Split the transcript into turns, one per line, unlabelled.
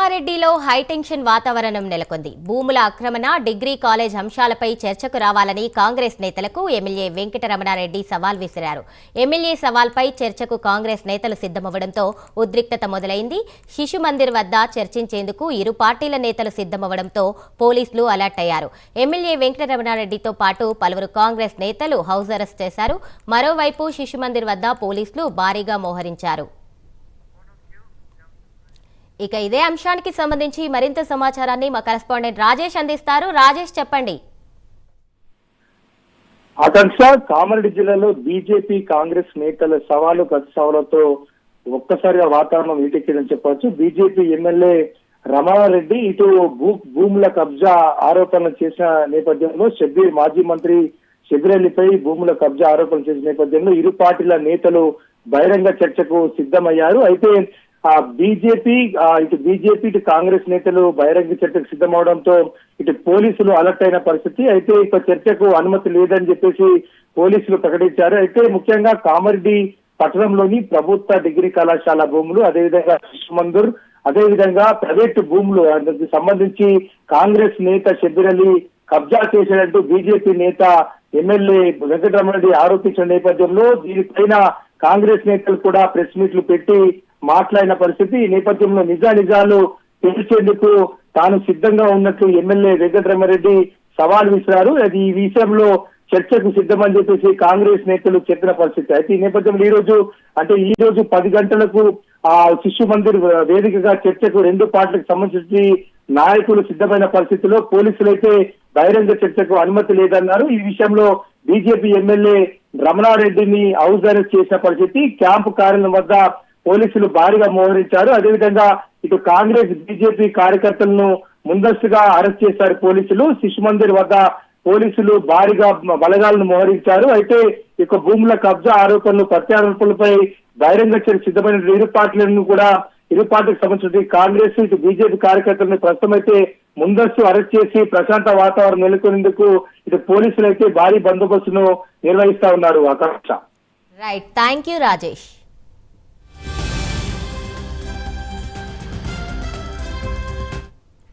రమారెడ్డిలో high tension వాతావరణం నెలకొంది. భూముల ఆక్రమణ, డిగ్రీ కాలేజ్ అంశాలపై చర్చకు రావాలని కాంగ్రెస్ నేతలకు ఎమ్మెల్యే వెంకటరమణారెడ్డి సవాల్ విసిరారు. ఎమ్మెల్యే సవాల్పై చర్చకు కాంగ్రెస్ నేతలు సిద్ధమవ్వడంతో ఉద్రిక్తత మొదలైంది. శిశు మందిర్ వద్ద చర్చించేందుకు ఇరు పార్టీల నేతలు సిద్ధమవ్వడంతో పోలీసులు అలర్ట్ అయ్యారు. ఎమ్మెల్యే వెంకటరమణారెడ్డితో పాటు పలువురు కాంగ్రెస్ నేతలు హౌస్ అరెస్ట్ చేశారు. మరోవైపు శిశు మందిర్ వద్ద పోలీసులు భారీగా మోహరించారు. ఇక ఇదే అంశానికి సంబంధించి మరింత సమాచారాన్ని మా కరెస్పాండెంట్ రాజేష్ అందిస్తారు. రాజేష్, చెప్పండి.
ఆకాంక్ష, కామారెడ్డి జిల్లాలో బీజేపీ కాంగ్రెస్ నేతల సవాలు ప్రతి సవాలతో ఒక్కసారిగా వాతావరణం వీటెక్కిందని చెప్పవచ్చు. బీజేపీ ఎమ్మెల్యే రమణారెడ్డి ఇటు భూముల కబ్జా ఆరోపణలు చేసిన నేపథ్యంలో మాజీ మంత్రి షబ్బీర్ అలీపై భూముల కబ్జా ఆరోపణలు చేసిన నేపథ్యంలో ఇరు పార్టీల నేతలు బహిరంగ చర్చకు సిద్ధమయ్యారు. అయితే బీజేపీ ఇటు కాంగ్రెస్ నేతలు బహిరంగ చర్చకు సిద్ధమవడంతో ఇటు పోలీసులు అలర్ట్ అయిన పరిస్థితి. అయితే ఇక చర్చకు అనుమతి లేదని చెప్పేసి పోలీసులు ప్రకటించారు. అయితే ముఖ్యంగా కామారెడ్డి పట్టణంలోని ప్రభుత్వ డిగ్రీ కళాశాల భూములు, అదేవిధంగా శిశు మందిర్, అదేవిధంగా ప్రైవేటు భూములు సంబంధించి కాంగ్రెస్ నేత షబ్బీర్ అలీ కబ్జా చేసినట్టు బీజేపీ నేత ఎమ్మెల్యే వెంకటరమణారెడ్డి ఆరోపించిన నేపథ్యంలో దీనిపైన కాంగ్రెస్ నేతలు కూడా ప్రెస్ మీట్లు పెట్టి మాట్లాడిన పరిస్థితి. ఈ నేపథ్యంలో నిజాలు తెలిసేందుకు తాను సిద్ధంగా ఉన్నట్లు ఎమ్మెల్యే వెంకటరమణారెడ్డి సవాల్ విసిరారు. అది ఈ విషయంలో చర్చకు సిద్ధమని చెప్పేసి కాంగ్రెస్ నేతలు చెప్పిన పరిస్థితి. అయితే ఈ నేపథ్యంలో ఈ రోజు 10 గంటలకు శిశు మందిర్ వేదికగా చర్చకు రెండు పార్టీలకు సంబంధించి నాయకులు సిద్ధమైన పరిస్థితిలో పోలీసులు అయితే బహిరంగ చర్చకు అనుమతి లేదన్నారు. ఈ విషయంలో బీజేపీ ఎమ్మెల్యే రమణారెడ్డిని హౌస్ అరెస్ట్ చేసిన పరిస్థితి. క్యాంపు కార్యాలయం వద్ద పోలీసులు భారీగా మోహరించారు. అదేవిధంగా ఇటు కాంగ్రెస్ బీజేపీ కార్యకర్తలను ముందస్తుగా అరెస్ట్ చేశారు పోలీసులు. శిశు మందిర్ వద్ద పోలీసులు భారీగా బలగాలను మోహరించారు. అయితే ఇక భూముల కబ్జా ఆరోపణలు, ప్రత్యారోపణలపై బహిరంగ చర్చ సిద్ధమైన ఇరు పార్టీలకు సంబంధించిన కాంగ్రెస్ ఇటు బీజేపీ కార్యకర్తలను ప్రస్తుతం అయితే ముందస్తు అరెస్ట్ చేసి ప్రశాంత వాతావరణం నెలకొనేందుకు ఇటు పోలీసులు అయితే భారీ బందోబస్తును నిర్వహిస్తా ఉన్నారు. Akanksha.
Right, thank you Rajesh.